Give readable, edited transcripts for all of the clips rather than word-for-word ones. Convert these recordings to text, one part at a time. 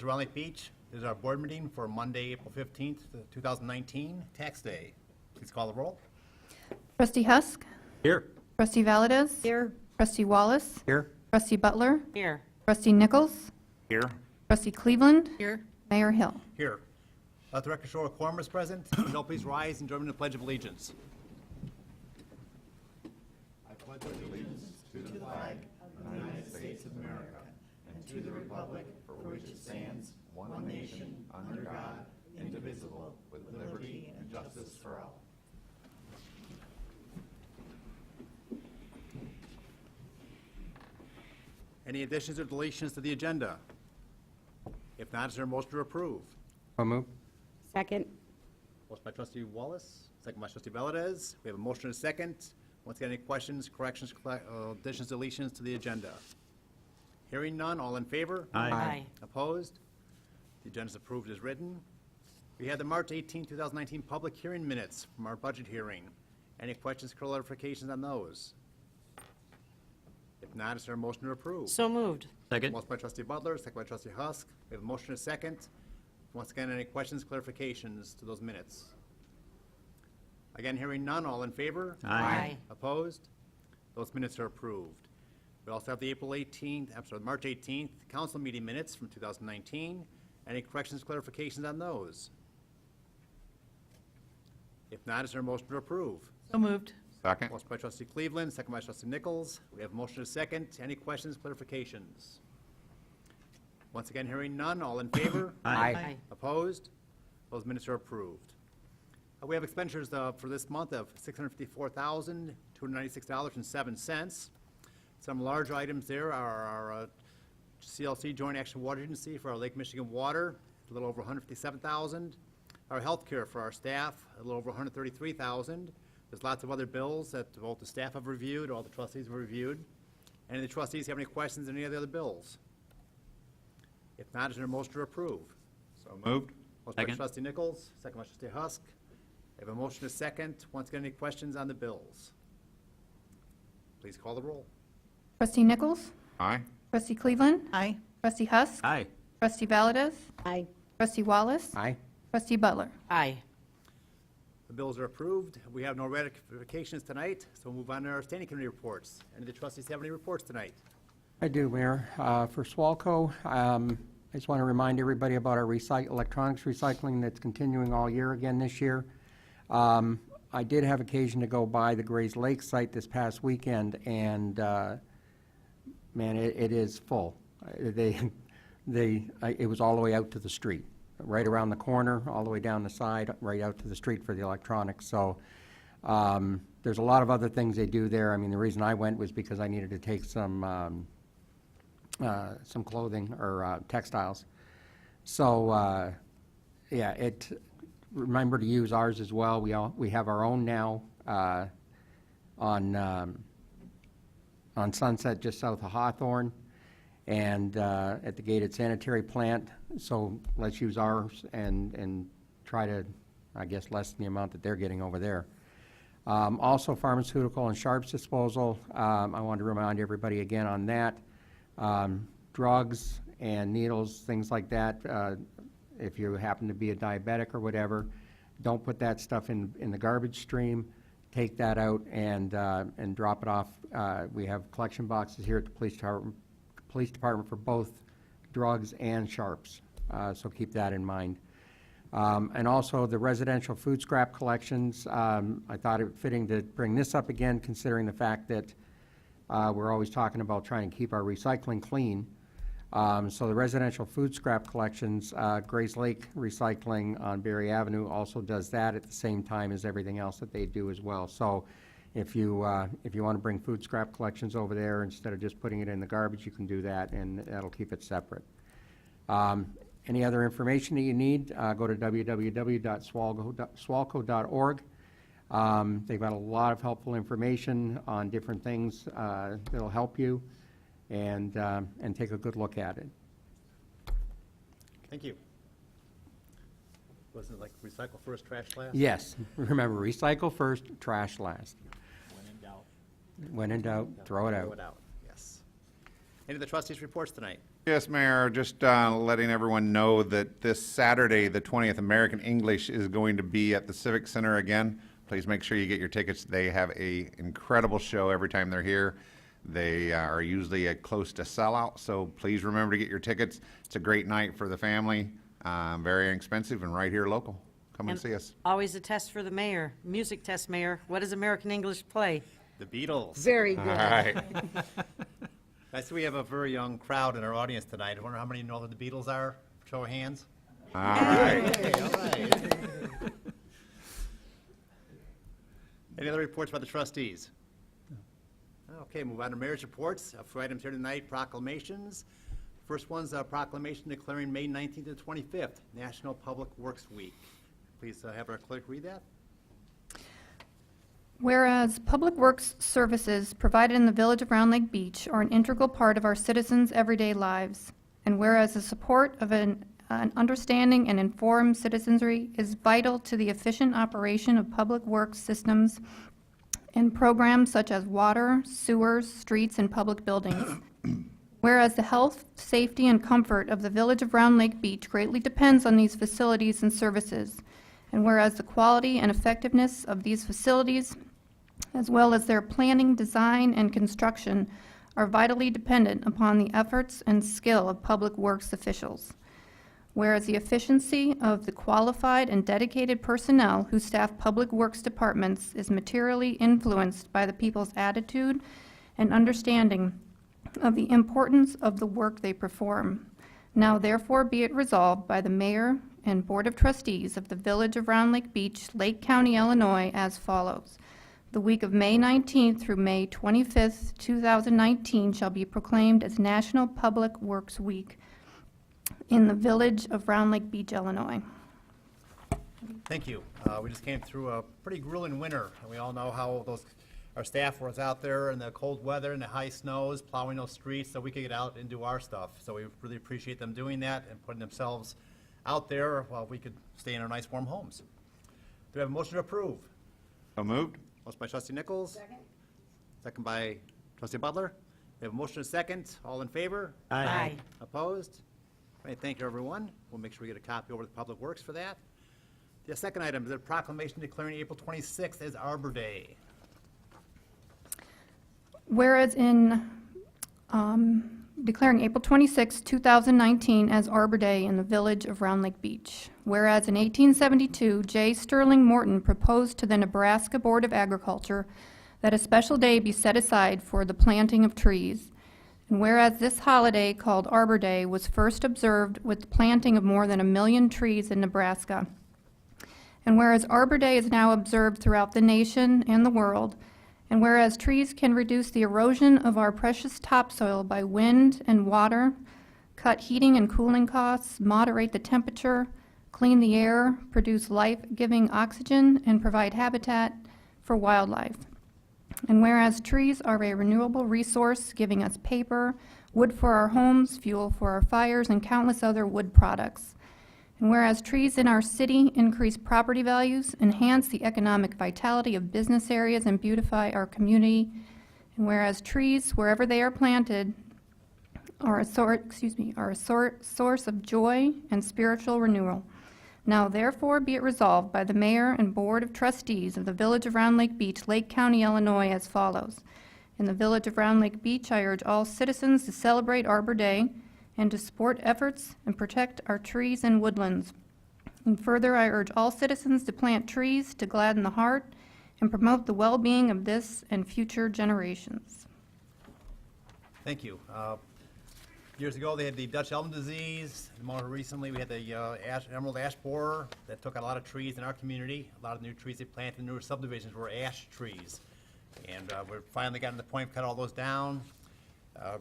Round Beach is our board meeting for Monday, April 15th, 2019, tax day. Please call the roll. Trustee Husk. Here. Trustee Valdez. Here. Trustee Wallace. Here. Trustee Butler. Here. Trustee Nichols. Here. Trustee Cleveland. Here. Mayor Hill. Here. Let the record show a quorum is present. Would you all please rise and join me in the Pledge of Allegiance. I pledge allegiance to the flag of the United States of America and to the republic for which it stands, one nation, under God, indivisible, with liberty and justice for all. Any additions or deletions to the agenda? If not, is there a motion to approve? So moved. Second. Motion by trustee Wallace, second by trustee Valdez. We have a motion and a second. Once again, any questions, corrections, additions, deletions to the agenda? Hearing none, all in favor? Aye. Opposed? The agenda is approved as written. We have the March 18, 2019 public hearing minutes from our budget hearing. Any questions, clarifications on those? If not, is there a motion to approve? So moved. Second. Motion by trustee Butler, second by trustee Husk. We have a motion and a second. Once again, any questions, clarifications to those minutes? Again, hearing none, all in favor? Aye. Opposed? Those minutes are approved. We also have the March 18th council meeting minutes from 2019. Any corrections, clarifications on those? If not, is there a motion to approve? So moved. Second. Motion by trustee Cleveland, second by trustee Nichols. We have a motion and a second. Any questions, clarifications? Once again, hearing none, all in favor? Aye. Opposed? Those minutes are approved. We have expenditures for this month of $654,296.07. Some large items there are our CLC Joint Action Water Agency for our Lake Michigan water, a little over $157,000. Our health care for our staff, a little over $133,000. There's lots of other bills that both the staff have reviewed, all the trustees have reviewed. Any of the trustees have any questions on any of the other bills? If not, is there a motion to approve? So moved. Motion by Second. trustee Nichols, second by trustee Husk. I have a motion and a second. Once again, any questions on the bills? Please call the roll. Trustee Nichols. Aye. Trustee Cleveland. Aye. Trustee Husk. Aye. Trustee Valdez. Aye. Trustee Wallace. Aye. Trustee Butler. Aye. The bills are approved. We have no ratifications tonight, so we'll move on to our standing committee reports. Any of the trustees have any reports tonight? I do, Mayor. For Swalco, I just want to remind everybody about our electronics recycling that's continuing all year again this year. I did have occasion to go by the Grays Lake site this past weekend, and man, it is full. It was all the way out to the street, right around the corner, all the way down the side, right out to the street for the electronics. So there's a lot of other things they do there. I mean, the reason I went was because I needed to take some clothing or textiles. So yeah, remember to use ours as well. We have our own now on Sunset, just south of Hawthorne, and at the gated sanitary plant. So let's use ours and try to, I guess, lessen the amount that they're getting over there. Also, pharmaceutical and sharps disposal. I wanted to remind everybody again on that. Drugs and needles, things like that. If you happen to be a diabetic or whatever, don't put that stuff in the garbage stream. Take that out and drop it off. We have collection boxes here at the police department for both drugs and sharps, so keep that in mind. And also the residential food scrap collections. I thought it fitting to bring this up again, considering the fact that we're always talking about trying to keep our recycling clean. So the residential food scrap collections, Grays Lake Recycling on Berry Avenue also does that at the same time as everything else that they do as well. So if you want to bring food scrap collections over there, instead of just putting it in the garbage, you can do that, and that'll keep it separate. Any other information that you need, go to www.swalco.org. They've got a lot of helpful information on different things that'll help you, and take a good look at it. Thank you. Wasn't it like recycle first, trash last? Yes, remember, recycle first, trash last. When in doubt. When in doubt, throw it out. Throw it out, yes. Any of the trustees' reports tonight? Yes, Mayor, just letting everyone know that this Saturday, the 20th, American English is going to be at the Civic Center again. Please make sure you get your tickets. They have an incredible show every time they're here. They are usually close to sellout, so please remember to get your tickets. It's a great night for the family, very inexpensive, and right here local. Come and see us. Always a test for the mayor. Music test, Mayor. What does American English play? The Beatles. Very All good. right. I see we have a very young crowd in our audience tonight. I wonder how many know who the Beatles are? Show of hands. All right. Hey, all right. Any other reports by the trustees? Okay, move on to mayor's reports. A few items here tonight, proclamations. First one's a proclamation declaring May 19th to 25th, National Public Works Week. Please have our clerk read that. Whereas public works services provided in the Village of Round Lake Beach are an integral part of our citizens' everyday lives, and whereas the support of an understanding and informed citizenry is vital to the efficient operation of public works systems and programs such as water, sewers, streets, and public buildings. Whereas the health, safety, and comfort of the Village of Round Lake Beach greatly depends on these facilities and services, and whereas the quality and effectiveness of these facilities, as well as their planning, design, and construction, are vitally dependent upon the efforts and skill of public works officials. Whereas the efficiency of the qualified and dedicated personnel who staff public works departments is materially influenced by the people's attitude and understanding of the importance of the work they perform. Now therefore be it resolved by the Mayor and Board of Trustees of the Village of Round Lake Beach, Lake County, Illinois, as follows. The week of May 19th through May 25th, 2019 shall be proclaimed as National Public Works Week in the Village of Round Lake Beach, Illinois. Thank you. We just came through a pretty grueling winter, and we all know how our staff was out there in the cold weather and the high snows, plowing those streets so we could get out and do our stuff. So we really appreciate them doing that and putting themselves out there while we could stay in our nice warm homes. Do we have a motion to approve? So moved? Motion by trustee Nichols. Second by trustee Butler. We have a motion and a second. All in favor? Aye. Opposed? All right, thank you, everyone. We'll make sure we get a copy over to Public Works for that. The second item is a proclamation declaring April 26th as Arbor Day. Whereas in declaring April 26, 2019 as Arbor Day in the Village of Round Lake Beach. Whereas in 1872, J. Sterling Morton proposed to the Nebraska Board of Agriculture that a special day be set aside for the planting of trees. And whereas this holiday, called Arbor Day, was first observed with the planting of more than 1 million trees in Nebraska. And whereas Arbor Day is now observed throughout the nation and the world, and whereas trees can reduce the erosion of our precious topsoil by wind and water, cut heating and cooling costs, moderate the temperature, clean the air, produce life-giving oxygen, and provide habitat for wildlife. And whereas trees are a renewable resource, giving us paper, wood for our homes, fuel for our fires, and countless other wood products. And whereas trees in our city increase property values, enhance the economic vitality of business areas, and beautify our community. And whereas trees, wherever they are planted, are a source of joy and spiritual renewal. Now therefore be it resolved by the Mayor and Board of Trustees of the Village of Round Lake Beach, Lake County, Illinois, as follows. In the Village of Round Lake Beach, I urge all citizens to celebrate Arbor Day and to support efforts and protect our trees and woodlands. And further, I urge all citizens to plant trees to gladden the heart and promote the well-being of this and future generations. Thank you. Years ago, they had the Dutch elm disease. More recently, we had the emerald ash borer that took out a lot of trees in our community. A lot of new trees they planted in newer subdivisions were ash trees. And we're finally gotten to the point of cut all those down,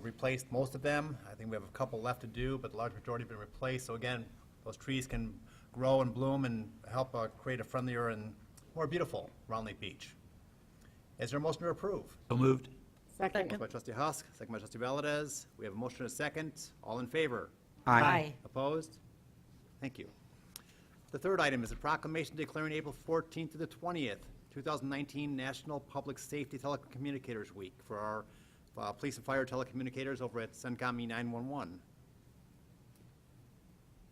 replaced most of them. I think we have a couple left to do, but the large majority have been replaced. So again, those trees can grow and bloom and help create a friendlier and more beautiful Round Lake Beach. Is there a motion to approve? So moved. Motion by trustee Husk, second by trustee Valdez. We have a motion and a second. All in favor? Aye. Opposed? Thank you. The third item is a proclamation declaring April 14th to the 20th, 2019 National Public Safety Telecommunicators Week for our police and fire telecommunicators over at CENTCOM E911.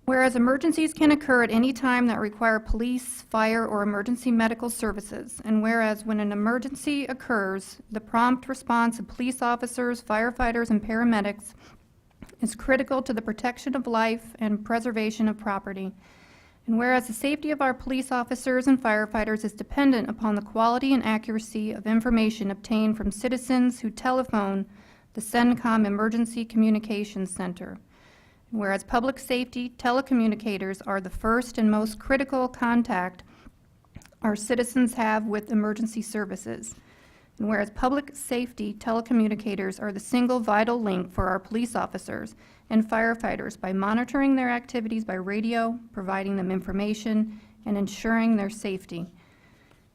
Whereas emergencies can occur at any time that require police, fire, or emergency medical services, and whereas when an emergency occurs, the prompt response of police officers, firefighters, and paramedics is critical to the protection of life and preservation of property. And whereas the safety of our police officers and firefighters is dependent upon the quality and accuracy of information obtained from citizens who telephone the CENTCOM Emergency Communications Center. And whereas public safety telecommunicators are the first and most critical contact our citizens have with emergency services. And whereas public safety telecommunicators are the single vital link for our police officers and firefighters by monitoring their activities by radio, providing them information, and ensuring their safety.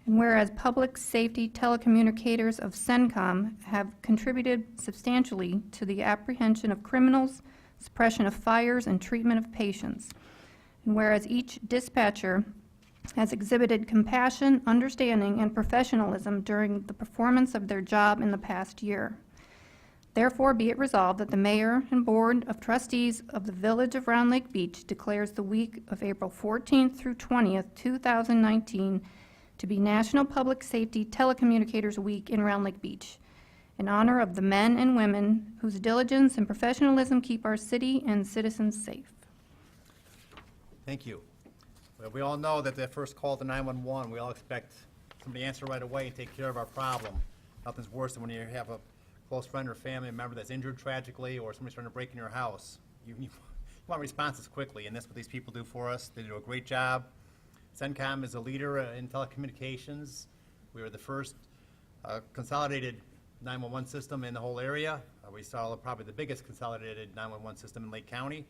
And whereas public safety telecommunicators of CENTCOM have contributed substantially to the apprehension of criminals, suppression of fires, and treatment of patients. And whereas each dispatcher has exhibited compassion, understanding, and professionalism during the performance of their job in the past year. Therefore, be it resolved that the Mayor and Board of Trustees of the Village of Round Lake Beach declares the week of April 14th through 20th, 2019 to be National Public Safety Telecommunicators Week in Round Lake Beach, in honor of the men and women whose diligence and professionalism keep our city and citizens safe. Thank you. Well, we all know that the first call to 911, we all expect somebody to answer right away and take care of our problem. Nothing's worse than when you have a close friend or family member that's injured tragically, or somebody's trying to break in your house. You want responses quickly, and that's what these people do for us. They do a great job. CENTCOM is a leader in telecommunications. We were the first consolidated 911 system in the whole area. We saw probably the biggest consolidated 911 system in Lake County.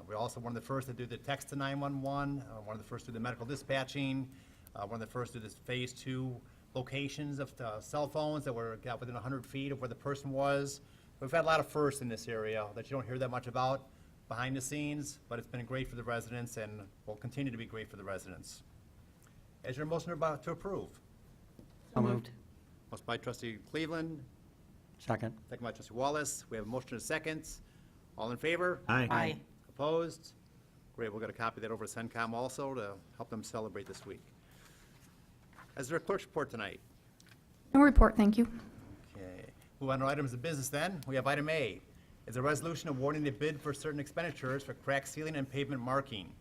We're also one of the first to do the text to 911, one of the first to do the medical dispatching, one of the first to do this phase 2 locations of cell phones that got within 100 feet of where the person was. We've had a lot of firsts in this area that you don't hear that much about behind the scenes, but it's been great for the residents and will continue to be great for the residents. Is there a motion about to approve? So moved. Motion by trustee Cleveland, Second. second by trustee Wallace. We have a motion and a second. All in favor? Aye. Opposed? Great, we'll get a copy of that over to CENTCOM also to help them celebrate this week. Is there a clerk's report tonight? No report, thank you. Okay. Move on to items of business then. We have item A, is a resolution awarding the bid for certain expenditures for crack sealing and pavement marking.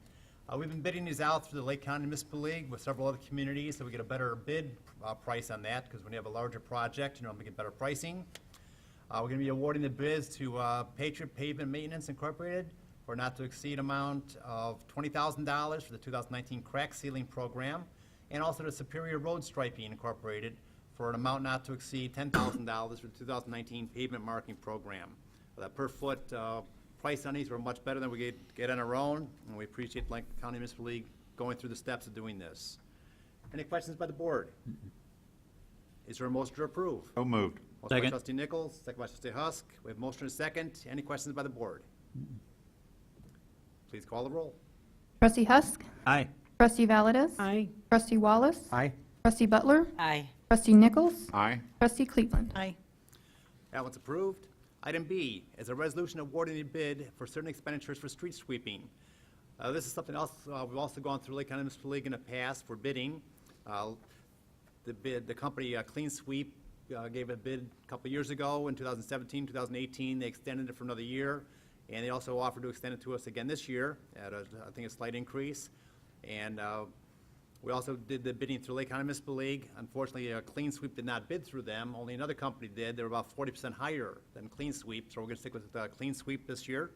We've been bidding these out through the Lake County Municipal League with several other communities, so we get a better bid price on that, because when you have a larger project, we get better pricing. We're going to be awarding the bids to Patriot Pavement Maintenance Incorporated for not to exceed amount of $20,000 for the 2019 crack sealing program, and also to Superior Road Striping Incorporated for an amount not to exceed $10,000 for the 2019 pavement marking program. That per foot price on these were much better than we get on our own, and we appreciate Lake County Municipal League going through the steps of doing this. Any questions by the board? Is there a motion to approve? So moved. Motion by Second. trustee Nichols, second by trustee Husk. We have motion and a second. Any questions by the board? Please call the roll. Trustee Husk? Aye. Trustee Valdez? Aye. Trustee Wallace? Aye. Trustee Butler? Aye. Trustee Nichols? Aye. Trustee Cleveland? Aye. That one's approved. Item B is a resolution awarding a bid for certain expenditures for street sweeping. This is something else we've also gone through Lake County Municipal League in the past for bidding. The company Clean Sweep gave a bid a couple years ago in 2017, 2018. They extended it for another year, and they also offered to extend it to us again this year at I think a slight increase. And we also did the bidding through Lake County Municipal League. Unfortunately, Clean Sweep did not bid through them. Only another company did. They were about 40% higher than Clean Sweep, so we're going to stick with Clean Sweep this year.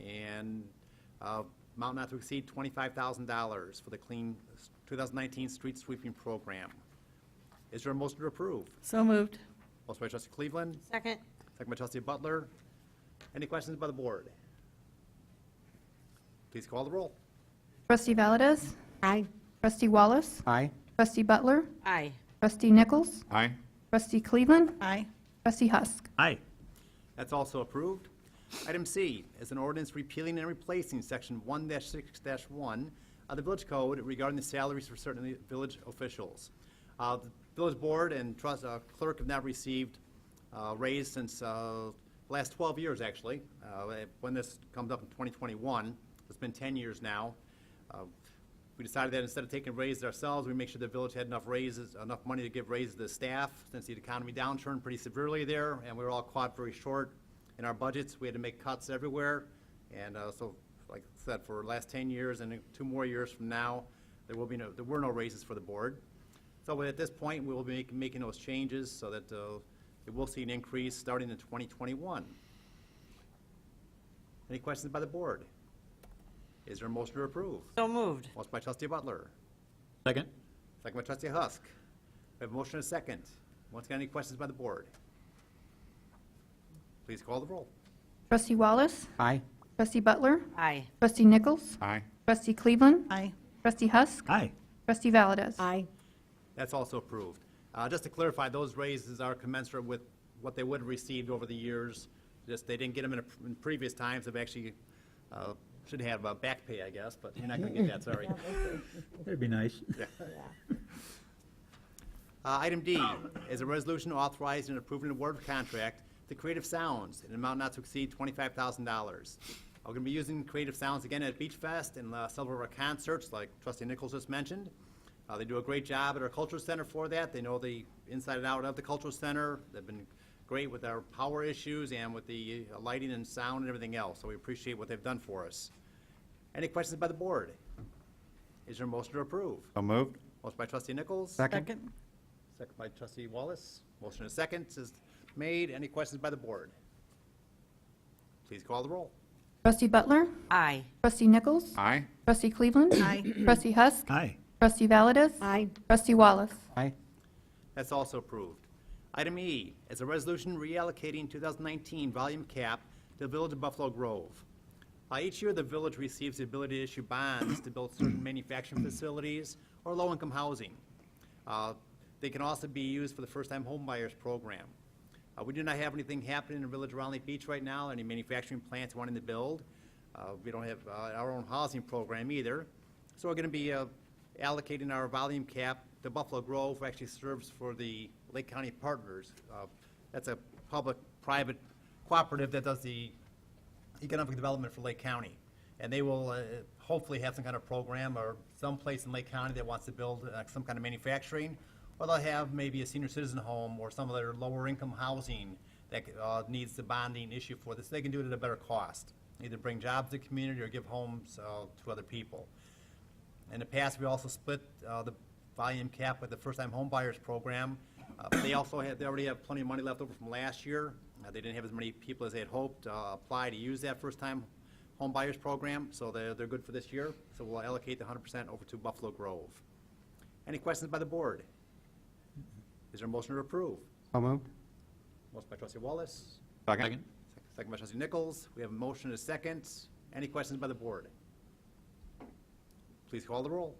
And amount not to exceed $25,000 for the 2019 street sweeping program. Is there a motion to approve? So moved. Motion by trustee Cleveland, Second. second by trustee Butler. Any questions by the board? Please call the roll. Trustee Valdez? Aye. Trustee Wallace? Aye. Trustee Butler? Aye. Trustee Nichols? Aye. Trustee Cleveland? Aye. Trustee Husk? Aye. That's also approved. Item C is an ordinance repealing and replacing section 1-6-1 of the village code regarding the salaries for certain village officials. The village board and clerk have not received raise since the last 12 years, actually. When this comes up in 2021, It's been 10 years now. We decided that instead of taking raises ourselves, we make sure the village had enough raises, enough money to give raises to the staff, since the economy downturned pretty severely there, and we were all caught very short in our budgets. We had to make cuts everywhere, and so, like I said, for the last 10 years and 2 more years from now, there were no raises for the board. So at this point, we will be making those changes so that it will see an increase starting in 2021. Any questions by the board? Is there a motion to approve? So moved. Motion by trustee Butler, Second. second by trustee Husk. We have a motion and a second. Once again, any questions by the board? Please call the roll. Trustee Wallace? Aye. Trustee Butler? Aye. Trustee Nichols? Aye. Trustee Cleveland? Aye. Trustee Husk? Aye. Trustee Valdez? Aye. That's also approved. Just to clarify, those raises are commensurate with what they would have received over the years. Just they didn't get them in previous times. They've actually should have back pay, I guess, but you're not going to get that, sorry. That'd be nice. Item D is a resolution authorizing and approving an award of contract to Creative Sounds in an amount not to exceed $25,000. We're going to be using Creative Sounds again at Beach Fest and several of our concerts, like Trustee Nichols just mentioned. They do a great job at our Cultural Center for that. They know the inside and out of the Cultural Center. They've been great with our power issues and with the lighting and sound and everything else, so we appreciate what they've done for us. Any questions by the board? Is there a motion to approve? So moved. Motion by trustee Nichols. Second? Second by trustee Wallace. Motion and second is made. Any questions by the board? Please call the roll. Trustee Butler? Aye. Trustee Nichols? Aye. Trustee Cleveland? Aye. Trustee Husk? Aye. Trustee Valdez? Aye. Trustee Wallace? Aye. That's also approved. Item E is a resolution reallocating 2019 volume cap to the Village of Buffalo Grove. Each year, the village receives the ability to issue bonds to build certain manufacturing facilities or low-income housing. They can also be used for the first-time home buyers program. We do not have anything happening in the village around Lake Beach right now, any manufacturing plants wanting to build. We don't have our own housing program either. So we're going to be allocating our volume cap to Buffalo Grove, who actually serves for the Lake County Partners. That's a public-private cooperative that does the economic development for Lake County. And they will hopefully have some kind of program or someplace in Lake County that wants to build some kind of manufacturing, or they'll have maybe a senior citizen home or some of their lower income housing that needs the bonding issue for this. They can do it at a better cost, either bring jobs to the community or give homes to other people. In the past, we also split the volume cap with the first-time home buyers program. They already have plenty of money left over from last year. They didn't have as many people as they had hoped apply to use that first-time home buyers program, so they're good for this year. So we'll allocate the 100% over to Buffalo Grove. Any questions by the board? Is there a motion to approve? So moved? Motion by trustee Wallace, Second. second by trustee Nichols. We have a motion and a second. Any questions by the board? Please call the roll.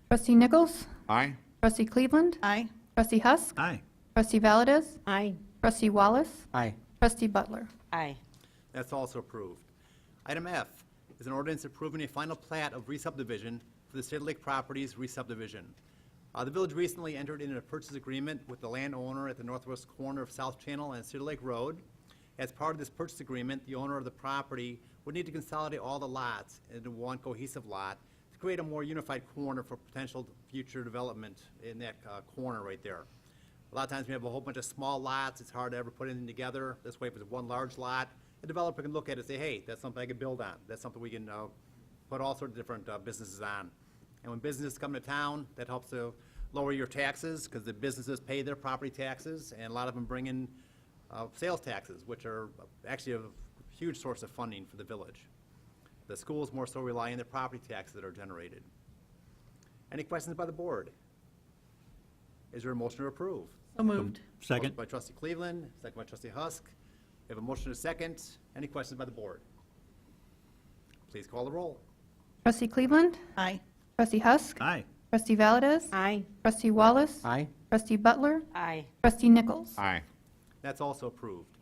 Trustee Nichols? Aye. Trustee Cleveland? Aye. Trustee Husk? Aye. Trustee Valdez? Aye. Trustee Wallace? Aye. Trustee Butler? Aye. That's also approved. Item F is an ordinance approving a final plat of re-subdivision for the City Lake Properties re-subdivision. The village recently entered into a purchase agreement with the landowner at the northwest corner of South Channel and City Lake Road. As part of this purchase agreement, the owner of the property would need to consolidate all the lots into one cohesive lot to create a more unified corner for potential future development in that corner right there. A lot of times we have a whole bunch of small lots, it's hard to ever put anything together. This way, if it's one large lot, a developer can look at it and say, hey, that's something I can build on. That's something we can put all sorts of different businesses on. And when businesses come to town, that helps to lower your taxes, because the businesses pay their property taxes, and a lot of them bring in sales taxes, which are actually a huge source of funding for the village. The schools more so rely on their property taxes that are generated. Any questions by the board? Is there a motion to approve? So moved. Second. Motion by trustee Cleveland, second by trustee Husk. We have a motion and a second. Any questions by the board? Please call the roll. Trustee Cleveland? Aye. Trustee Husk? Aye. Trustee Valdez? Aye. Trustee Wallace? Aye. Trustee Butler? Aye. Trustee Nichols? Aye. That's also approved.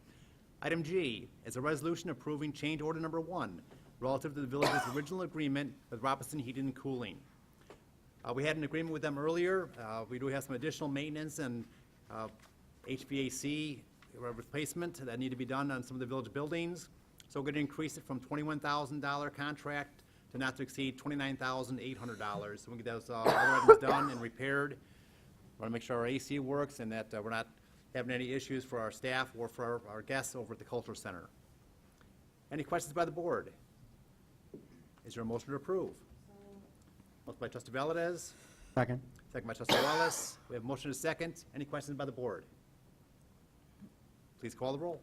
Item G is a resolution approving change order number 1 relative to the village's original agreement with Robinson Heating and Cooling. We had an agreement with them earlier. We do have some additional maintenance and HVAC replacement that need to be done on some of the village buildings. So we're going to increase it from $21,000 contract to not to exceed $29,800. So we can get those other items done and repaired. Want to make sure our AC works and that we're not having any issues for our staff or for our guests over at the Cultural Center. Any questions by the board? Is there a motion to approve? Motion by trustee Valdez, Second? second by trustee Wallace. We have a motion and a second. Any questions by the board? Please call the roll.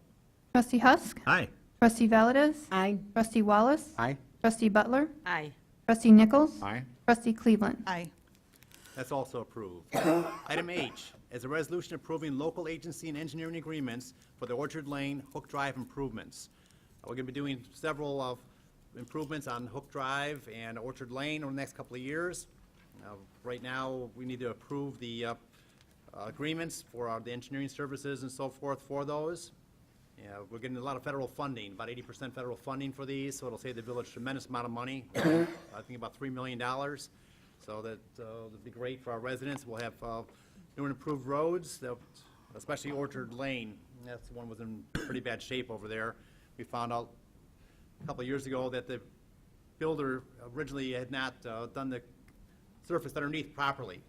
Trustee Husk? Aye. Trustee Valdez? Aye. Trustee Wallace? Aye. Trustee Butler? Aye. Trustee Nichols? Aye. Trustee Cleveland? Aye. That's also approved. Item H is a resolution approving local agency and engineering agreements for the Orchard Lane Hook Drive improvements. We're going to be doing several improvements on Hook Drive and Orchard Lane over the next couple of years. Right now, we need to approve the agreements for the engineering services and so forth for those. We're getting a lot of federal funding, about 80% federal funding for these, so it'll save the village a tremendous amount of money, I think about $3 million. So that it'll be great for our residents. We'll have new and improved roads, especially Orchard Lane. That's the one was in pretty bad shape over there. We found out a couple of years ago that the builder originally had not done the surface underneath properly.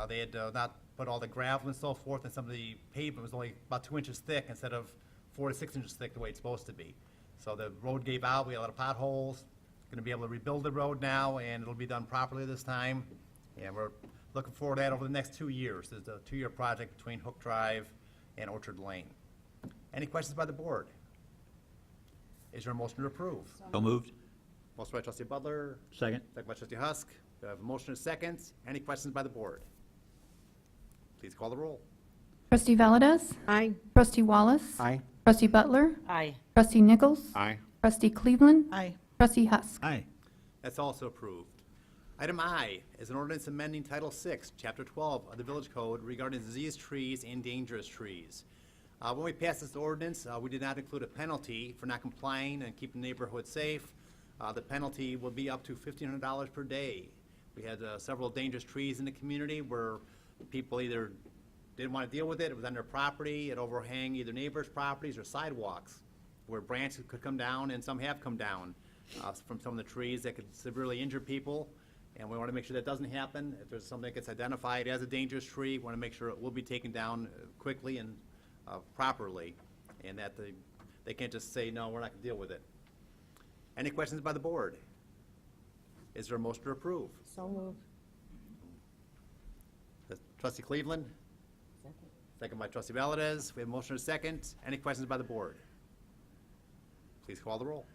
They had not put all the gravel and so forth, and some of the pavement was only about 2 inches thick instead of 4 to 6 inches thick the way it's supposed to be. So the road gave out, we had a lot of potholes. Going to be able to rebuild the road now, and it'll be done properly this time. And we're looking forward to that over the next 2 years. There's a 2-year project between Hook Drive and Orchard Lane. Any questions by the board? Is there a motion to approve? So moved. Motion by trustee Butler, Second. second by trustee Husk. We have a motion and a second. Any questions by the board? Please call the roll. Trustee Valdez? Aye. Trustee Wallace? Aye. Trustee Butler? Aye. Trustee Nichols? Aye. Trustee Cleveland? Aye. Trustee Husk? Aye. That's also approved. Item I is an ordinance amending Title VI, Chapter 12 of the Village Code regarding diseased trees and dangerous trees. When we passed this ordinance, we did not include a penalty for not complying and keeping the neighborhood safe. The penalty will be up to $1,500 per day. We had several dangerous trees in the community where people either didn't want to deal with it, it was on their property, it overhang either neighbors' properties or sidewalks, where branches could come down, and some have come down from some of the trees that could severely injure people. And we want to make sure that doesn't happen. If there's something that gets identified as a dangerous tree, we want to make sure it will be taken down quickly and properly, and that they can't just say, no, we're not going to deal with it. Any questions by the board? Is there a motion to approve? So moved. Trustee Cleveland? Second by trustee Valdez. We have a motion and a second. Any questions by the board? Please call the roll.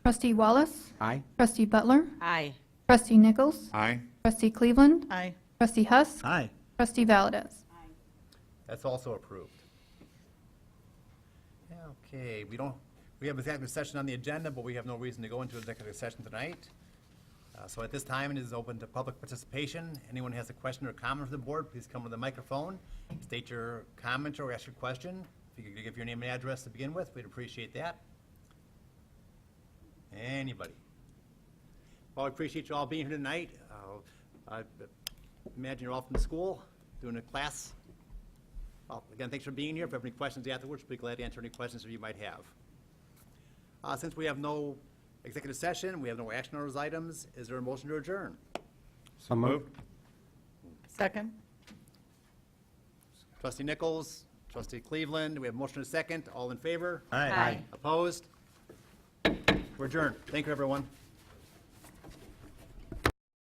Trustee Wallace? Aye. Trustee Butler? Aye. Trustee Nichols? Aye. Trustee Cleveland? Aye. Trustee Husk? Aye. Trustee Valdez? That's also approved. Okay, we have executive session on the agenda, but we have no reason to go into executive session tonight. So at this time, it is open to public participation. Anyone has a question or comment for the board, please come to the microphone, state your comment or ask your question. If you could give your name and address to begin with, we'd appreciate that. Anybody? Well, I appreciate you all being here tonight. I imagine you're all from school, doing a class. Well, again, thanks for being here. If you have any questions afterwards, we'll be glad to answer any questions that you might have. Since we have no executive session, we have no action on those items, is there a motion to adjourn? So moved. Second. Trustee Nichols, trustee Cleveland, we have a motion and a second. All in favor? Aye. Aye. Opposed? We're adjourned. Thank you, everyone.